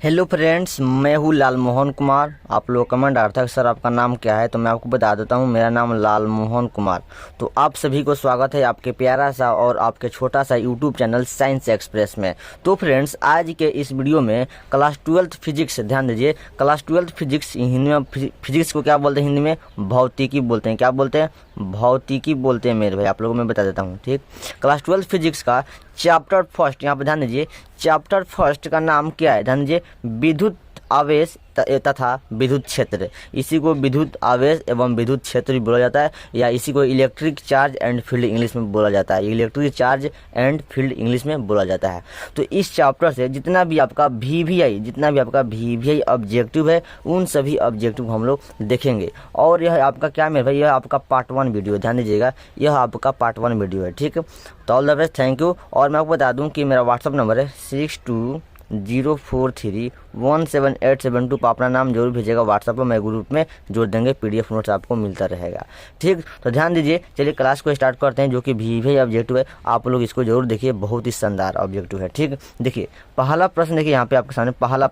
Hello friends, मैं हूँ लाल मोहन कुमार। आप लोग कमेंट आ रहा था कि सर आपका नाम क्या है, तो मैं आपको बता देता हूँ, मेरा नाम लाल मोहन कुमार। तो आप सभी को स्वागत है आपके प्यारा सा और आपके छोटा सा यूट्यूब चैनल साइंस एक्सप्रेस में। तो फ्रेंड्स, आज के इस वीडियो में क्लास 12th फिजिक्स, ध्यान दीजिए, क्लास 12th फिजिक्स हिंदी में, फिजिक्स को क्या बोलते हैं हिंदी में? भौतिकी बोलते हैं। क्या बोलते हैं? भौतिकी बोलते हैं मेरे भाई। आप लोगों को मैं बता देता हूँ, ठीक। क्लास 12th फिजिक्स का चैप्टर फर्स्ट, यहाँ पर ध्यान दीजिए, चैप्टर फर्स्ट का नाम क्या है? ध्यान दीजिए, विद्युत आवेश तथा विद्युत क्षेत्र। इसी को विद्युत आवेश एवं विद्युत क्षेत्र भी बोला जाता है, या इसी को electric charge and field English में बोला जाता है। Electric charge and field English में बोला जाता है। तो इस चैप्टर से जितना भी आपका वीवीआई ऑब्जेक्टिव है, उन सभी ऑब्जेक्टिव को हम लोग देखेंगे। और यह आपका क्या मेरे भाई, यह आपका पार्ट 1 वीडियो है, ध्यान दीजिएगा, यह आपका पार्ट 1 वीडियो है, ठीक। तो all the best, thank you. और मैं आपको बता दूं कि मेरा व्हाट्सअप नंबर है 6204317872 पर अपना नाम जरूर भेजिएगा व्हाट्सएप पर, मैं ग्रुप में जोड़ देंगे, पीडीएफ नोट्स आपको मिलता रहेगा, ठीक। तो ध्यान दीजिए, चलिए क्लास को स्टार्ट करते हैं, जो कि वीवीआई ऑब्जेक्टिव है। आप लोग इसको जरूर देखिए, बहुत ही शानदार ऑब्जेक्टिव है, ठीक। देखिए पहला प्रश्न, देखिए यहाँ पे आपके सामने पहला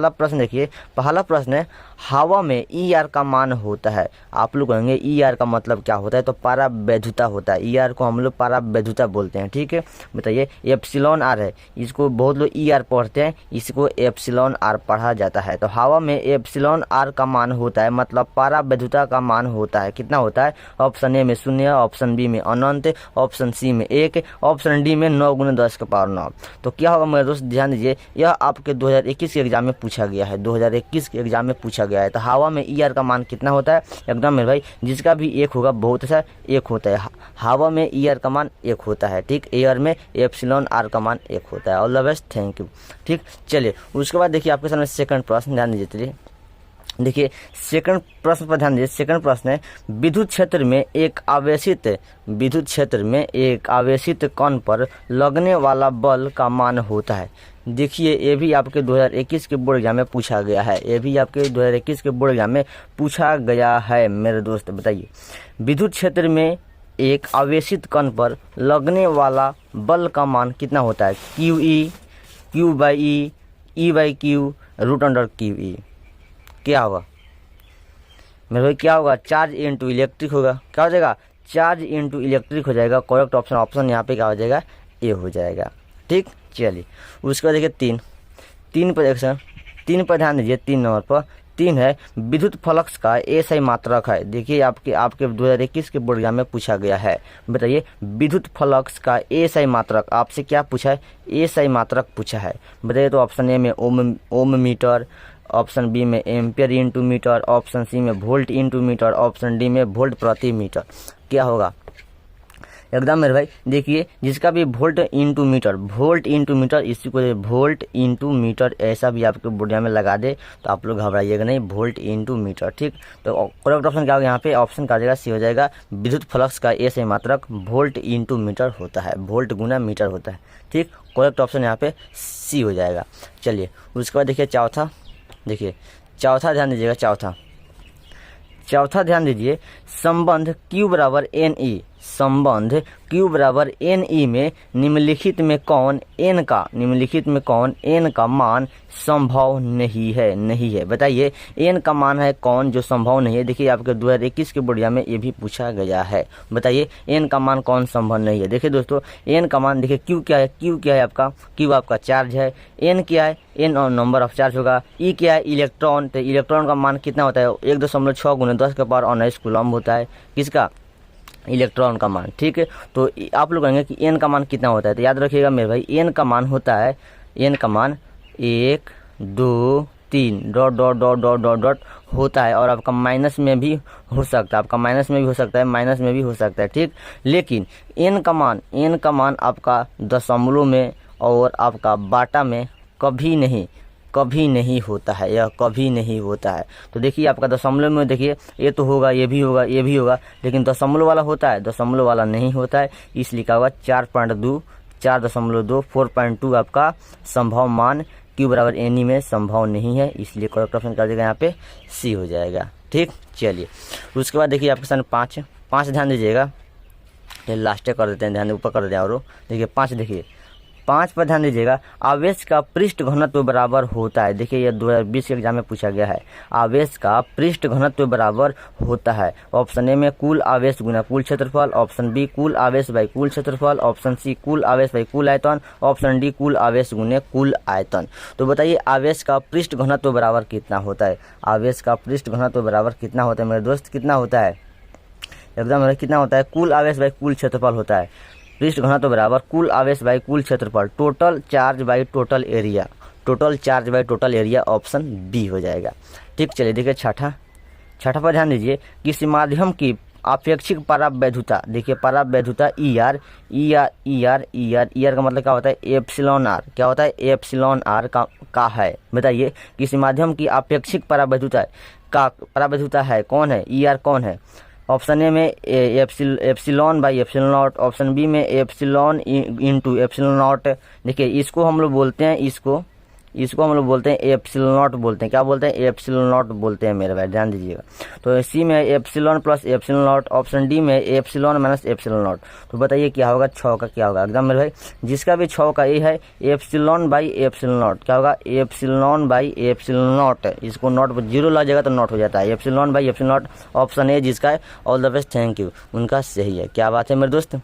प्रश्न देखिए, पहला प्रश्न है, हवा में ER का मान होता है। आप लोग कहेंगे ER का मतलब क्या होता है? तो परावैद्युता होता है। ER को हम लोग परावैद्युता बोलते हैं, ठीक है। बताइए, एप्सिलॉन आर है, इसको बहुत लोग ER पढ़ते हैं, इसको एप्सिलॉन आर पढ़ा जाता है। तो हवा में एप्सिलॉन आर का मान होता है, मतलब परावैद्युता का मान होता है। कितना होता है? ऑप्शन ए में 0, ऑप्शन बी में अनंत, ऑप्शन सी में 1, ऑप्शन डी में 9 × 10⁹। तो क्या होगा मेरे दोस्त? ध्यान दीजिए, यह आपके 2021 के एग्जाम में पूछा गया है, 2021 के एग्जाम में पूछा गया है। तो हवा में ER का मान कितना होता है? एकदम मेरे भाई, जिसका भी 1 होगा, बहुत अच्छा 1 होता है। हवा में ER का मान 1 होता है, ठीक। एयर में एप्सिलॉन आर का मान 1 होता है। All the best, thank you, ठीक। चलिए उसके बाद देखिए आपके सामने सेकंड प्रश्न, ध्यान दीजिए। चलिए देखिए सेकंड प्रश्न पर ध्यान दीजिए। सेकंड प्रश्न है, विद्युत क्षेत्र में एक आवेशित कण पर लगने वाला बल का मान होता है। देखिए, ये भी आपके 2021 के बोर्ड एग्जाम में पूछा गया है, मेरे दोस्त। बताइए, विद्युत क्षेत्र में एक आवेशित कण पर लगने वाला बल का मान कितना होता है? QE, Q/E, E/Q, √QE। क्या होगा मेरे भाई? क्या होगा? चार्ज इंटू इलेक्ट्रिक होगा। क्या हो जाएगा? चार्ज इंटू इलेक्ट्रिक हो जाएगा। करेक्ट ऑप्शन यहाँ पे क्या हो जाएगा? ए हो जाएगा, ठीक। चलिए उसके बाद देखिए तीन पर ध्यान दीजिए। 3 नंबर पर 3 है, विद्युत फ्लक्स का SI मात्रक है। देखिए आपके 2021 के बोर्ड एग्जाम में पूछा गया है। बताइए, विद्युत फ्लक्स का SI मात्रक आपसे क्या पूछा है? SI मात्रक पूछा है। बताइए, तो ऑप्शन ए में ओम मीटर, ऑप्शन बी में ampere into metre, option C में volt into metre, option D में वोल्ट प्रति मीटर। क्या होगा? एकदम मेरे भाई देखिए, जिसका भी वोल्ट इंटू मीटर, इसी को वोल्ट इंटू मीटर ऐसा भी आपके बोर्ड में लगा दे तो आप लोग घबराइएगा नहीं, वोल्ट इंटू मीटर, ठीक। तो करेक्ट ऑप्शन क्या होगा? यहाँ पे ऑप्शन का जगह सी हो जाएगा। विद्युत फ्लक्स का SI मात्रक वोल्ट इंटू मीटर होता है, वोल्ट गुना मीटर होता है, ठीक। करेक्ट ऑप्शन यहाँ पे सी हो जाएगा। चलिए उसके बाद देखिए चौथा ध्यान दीजिएगा। चौथा ध्यान दीजिए, संबंध Q बराबर NE में निम्नलिखित में कौन n का मान संभव नहीं है। बताइए, n का मान है कौन जो संभव नहीं है? देखिए आपके 2021 के बोर्ड में ये भी पूछा गया है। बताइए, n का मान कौन संभव नहीं है? देखिए दोस्तों, n का मान देखिए, Q क्या है? आपका Q आपका चार्ज है। n क्या है? n और नंबर ऑफ चार्ज होगा। E क्या है? इलेक्ट्रॉन। तो इलेक्ट्रॉन का मान कितना होता है? 1.6 × 10⁻19 कूलम होता है। किसका? इलेक्ट्रॉन का मान, ठीक है। तो आप लोग कहेंगे कि n का मान कितना होता है? तो याद रखिएगा मेरे भाई, n का मान होता है, n का मान 1 2 3 ... होता है। और आपका माइनस में भी हो सकता है, माइनस में भी हो सकता है, ठीक। लेकिन n का मान आपका दशमलव में और आपका बाटा में कभी नहीं होता है, यह कभी नहीं होता है। तो देखिए आपका दशमलव में, देखिए ये तो होगा, ये भी होगा, लेकिन दशमलव वाला होता है, दशमलव वाला नहीं होता है। इसलिए क्या होगा? 4.2 4.2 आपका संभव मान Q बराबर NE में संभव नहीं है, इसलिए करेक्ट ऑप्शन कर देगा यहाँ पे सी हो जाएगा, ठीक। चलिए उसके बाद देखिए आपके सामने 5 ध्यान दीजिएगा, लास्ट कर देते हैं, ध्यान ऊपर कर देते हैं। और देखिए 5 देखिए, 5 पर ध्यान दीजिएगा, आवेश का पृष्ठ घनत्व बराबर होता है। देखिए ये 2020 के एग्जाम में पूछा गया है, आवेश का पृष्ठ घनत्व बराबर होता है। ऑप्शन ए में कुल आवेश गुना कुल क्षेत्रफल, ऑप्शन बी कुल आवेश बाई कुल क्षेत्रफल, ऑप्शन सी कुल आवेश बाई कुल आयतन, ऑप्शन डी कुल आवेश गुने कुल आयतन। तो बताइए आवेश का पृष्ठ घनत्व बराबर कितना होता है? आवेश का पृष्ठ घनत्व बराबर कितना होता है मेरे दोस्त? कितना होता है एकदम कितना होता है? कुल आवेश बाई कुल क्षेत्रफल होता है। पृष्ठ घनत्व बराबर कुल आवेश बाई कुल क्षेत्रफल, total charge by total area, total charge by total area, option B हो जाएगा। ठीक, चलिए देखिए छठा पर ध्यान दीजिए, किसी माध्यम की आपेक्षिक परावैधुता। देखिए परावैधुता ई आर का मतलब क्या होता है? Epsilon R. क्या होता है? एप्सिलॉन आर का है। बताइए किसी माध्यम की आपेक्षिक परावैधुता है कौन है? ई आर कौन है? ऑप्शन ए में epsilon by epsilon naught, option B में एप्सिलॉन इंटू एप्सिलॉन नॉट। देखिए इसको हम लोग बोलते हैं, इसको हम लोग बोलते हैं एप्सिलॉन नॉट बोलते हैं। क्या बोलते हैं? एप्सिलॉन नॉट बोलते हैं मेरे भाई, ध्यान दीजिएगा। तो सी में epsilon plus epsilon naught, option D में एप्सिलॉन माइनस एप्सिलॉन नॉट। तो बताइए क्या होगा? 6 का क्या होगा एकदम मेरे भाई? जिसका भी 6 का ये है एप्सिलॉन बाई एप्सिलॉन नॉट। क्या होगा? Epsilon by epsilon not. इसको नॉट 0 लग जाएगा तो नॉट हो जाता है, epsilon by epsilon naught. Option A जिसका है, all the best, thank you, उनका सही है। क्या बात है मेरे दोस्त?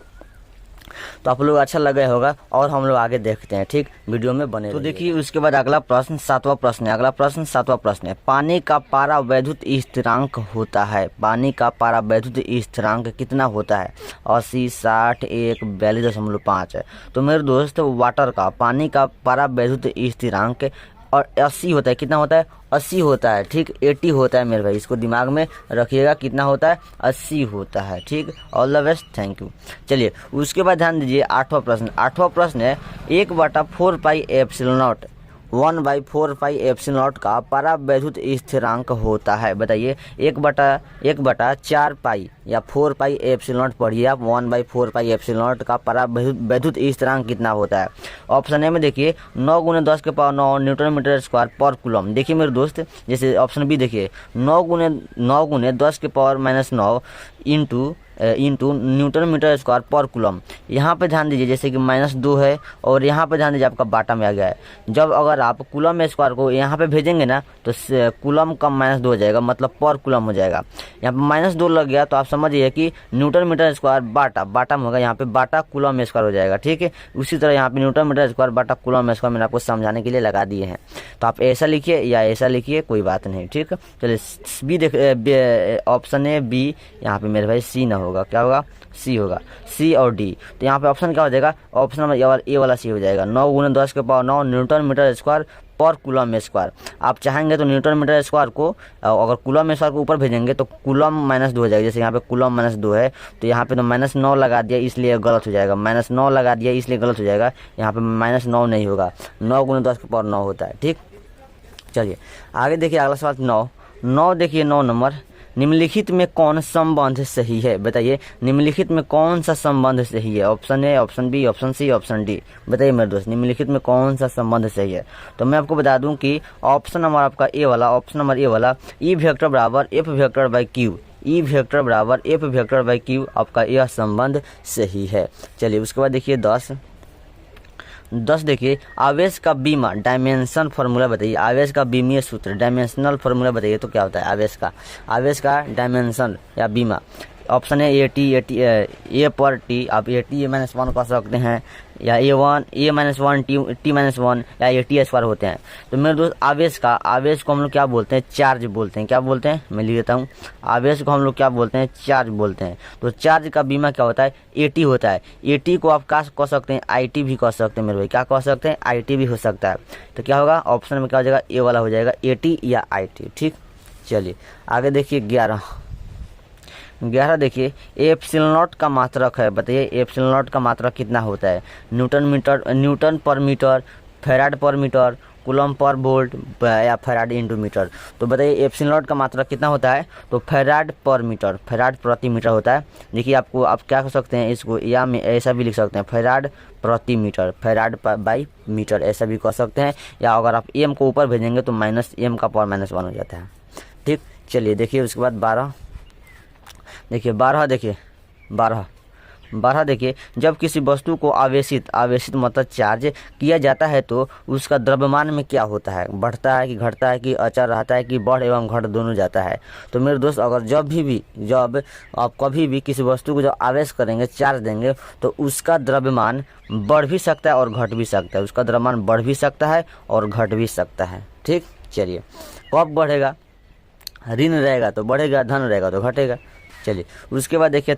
तो आप लोग अच्छा लगा होगा और हम लोग आगे देखते हैं। ठीक, वीडियो में बने। तो देखिए उसके बाद अगला प्रश्न 7वां प्रश्न है। अगला प्रश्न 7वां प्रश्न है, पानी का पारावैद्युत स्थिरांक होता है। पानी का पारावैद्युत स्थिरांक कितना होता है? 80, 60, 1, 42.5 है। तो मेरे दोस्त वाटर का पानी का पारावैद्युत स्थिरांक और 80 होता है। कितना होता है? 80 होता है। ठीक, 80 होता है मेरे भाई, इसको दिमाग में रखिएगा। कितना होता है? 80 होता है। ठीक, all the best, thank you. चलिए उसके बाद ध्यान दीजिए 8वां प्रश्न। 8वां प्रश्न है 1/4 pi epsilon not 1/4 pi epsilon not का पारावैद्युत स्थिरांक होता है। बताइए 1/4 पाई या 4 पाई एप्सिलॉन नॉट पढ़िए आप। 1/4 पाई एप्सिलॉन नॉट का पारावैद्युत स्थिरांक कितना होता है? ऑप्शन ए में देखिए 9 × 10⁹ न्यूटन मीटर स्क्वायर पर कूलम। देखिए मेरे दोस्त, जैसे ऑप्शन बी देखिए 9 × 10⁻⁹ इंटू न्यूटन मीटर स्क्वायर पर कूलम। यहाँ पे ध्यान दीजिए जैसे कि -2 है और यहाँ पे ध्यान दीजिए आपका बाटा में आ गया है। जब अगर आप कूलम स्क्वायर को यहाँ पे भेजेंगे ना तो कूलम का -2 हो जाएगा, मतलब पर कूलम हो जाएगा। यहाँ पे -2 लग गया तो आप समझिए कि न्यूटन मीटर स्क्वायर बाटा में होगा, यहाँ पे बाटा कूलम स्क्वायर हो जाएगा। ठीक है, उसी तरह यहाँ पे न्यूटन मीटर स्क्वायर बाटा कूलम स्क्वायर मैंने आपको समझाने के लिए लगा दिए हैं। तो आप ऐसा लिखिए या ऐसा लिखिए, कोई बात नहीं। ठीक, चलिए बी देख, ऑप्शन ए बी, यहाँ पे मेरे भाई सी ना होगा। क्या होगा? सी होगा, सी और डी। तो यहाँ पे ऑप्शन क्या हो जाएगा? ऑप्शन नंबर ए वाला सी हो जाएगा। 9 × 10⁹ न्यूटन मीटर स्क्वायर पर कूलम स्क्वायर। आप चाहेंगे तो न्यूटन मीटर स्क्वायर को अगर कूलम स्क्वायर को ऊपर भेजेंगे तो कूलम -2 हो जाएगा। जैसे यहाँ पे कूलम -2 है तो यहाँ पे तो -9 लगा दिया इसलिए गलत हो जाएगा, -9 लगा दिया इसलिए गलत हो जाएगा। यहाँ पे -9 नहीं होगा, 9 × 10⁹ होता है। ठीक, चलिए आगे देखिए अगला सवाल 9 देखिए 9 नंबर, निम्नलिखित में कौन संबंध सही है? बताइए निम्नलिखित में कौन सा संबंध सही है? Option A, option B, option C, option D. बताइए मेरे दोस्त निम्नलिखित में कौन सा संबंध सही है? तो मैं आपको बता दूं कि ऑप्शन नंबर आपका ए वाला, ऑप्शन नंबर ए वाला, ई वेक्टर बराबर F vector by Q, E vector बराबर एफ वेक्टर बाई क्यू, आपका यह संबंध सही है। चलिए उसके बाद देखिए 10 देखिए आवेश का बीमा डायमेंशन फार्मूला बताइए। आवेश का बीमीय सूत्र डायमेंशनल फार्मूला बताइए तो क्या होता है? आवेश का डायमेंशन या बीमा। ऑप्शन है ए पर टी, आप A-1 कह सकते हैं या A1 A-1 T-1 या AT² होते हैं। तो मेरे दोस्त आवेश को हम लोग क्या बोलते हैं? चार्ज बोलते हैं। क्या बोलते हैं? मैं लिख देता हूँ, आवेश को हम लोग क्या बोलते हैं? चार्ज बोलते हैं। तो चार्ज का बीमा क्या होता है? AT होता है। AT को आप क्या कह सकते हैं? IT भी कह सकते हैं मेरे भाई। क्या कह सकते हैं? IT भी हो सकता है। तो क्या होगा? ऑप्शन में क्या हो जाएगा? ए वाला हो जाएगा, AT या IT। ठीक, चलिए आगे देखिए 11 देखिए एप्सिलॉन नॉट का मात्रक है। बताइए एप्सिलॉन नॉट का मात्रक कितना होता है? न्यूटन पर मीटर, फैराड पर मीटर, कूलम पर वोल्ट या फैराड इंटू मीटर। तो बताइए एप्सिलॉन नॉट का मात्रक कितना होता है? तो फैराड पर मीटर, फैराड प्रति मीटर होता है। देखिए आपको आप क्या कर सकते हैं इसको या में ऐसा भी लिख सकते हैं, फैराड प्रति मीटर, फैराड बाई मीटर ऐसा भी कह सकते हैं। या अगर आप एम को ऊपर भेजेंगे तो -m का पावर -1 हो जाता है। ठीक, चलिए देखिए उसके बाद 12 देखिए 12 12 देखिए, जब किसी वस्तु को आवेशित मतलब चार्ज किया जाता है तो उसका द्रव्यमान में क्या होता है, बढ़ता है कि घटता है कि अचर रहता है कि बढ़ एवं घट दोनों जाता है। तो मेरे दोस्त अगर जब आप कभी भी किसी वस्तु को जब आवेश करेंगे, चार्ज देंगे, तो उसका द्रव्यमान बढ़ भी सकता है और घट भी सकता है, उसका द्रव्यमान बढ़ भी सकता है और घट भी सकता है। ठीक, चलिए कब बढ़ेगा, ऋण रहेगा तो बढ़ेगा, धन रहेगा तो घटेगा। चलिए उसके बाद देखिए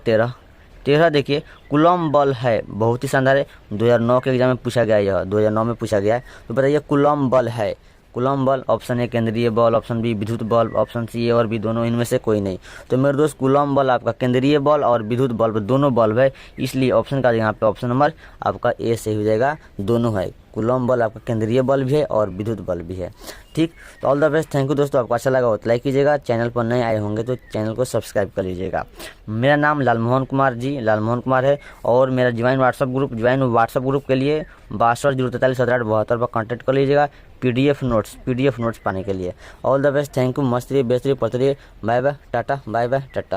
13 देखिए, कूलम्ब बल है, बहुत ही शानदार है, 2009 के एग्जाम में पूछा गया है, यह 2009 में पूछा गया है। तो बताइए कूलम्ब बल है, कूलम्ब बल, ऑप्शन ए केंद्रीय बल, ऑप्शन बी विद्युत बल, ऑप्शन सी ए और बी दोनों, इनमें से कोई नहीं। तो मेरे दोस्त कूलम्ब बल आपका केंद्रीय बल और विद्युत बल दोनों बल्ब है, इसलिए ऑप्शन का यहाँ पे ऑप्शन नंबर आपका ए से हो जाएगा, दोनों है। कूलम्ब बल आपका केंद्रीय बल भी है और विद्युत बल भी है। ठीक, तो all the best, thank you दोस्तों। आपको अच्छा लगा हो तो लाइक कीजिएगा, चैनल पर नए आए होंगे तो चैनल को सब्सक्राइब कर लीजिएगा। मेरा नाम लालमोहन कुमार है और मेरा ज्वाइन व्हाट्सअप ग्रुप के लिए 62 043 17 8 72 पर कॉन्टैक्ट कर लीजिएगा पीडीएफ नोट्स पाने के लिए। All the best, thank you, मस्त रहिए, बेस्ट रहिए, पढ़ते रहिए। Bye bye, tata, bye bye, Tata.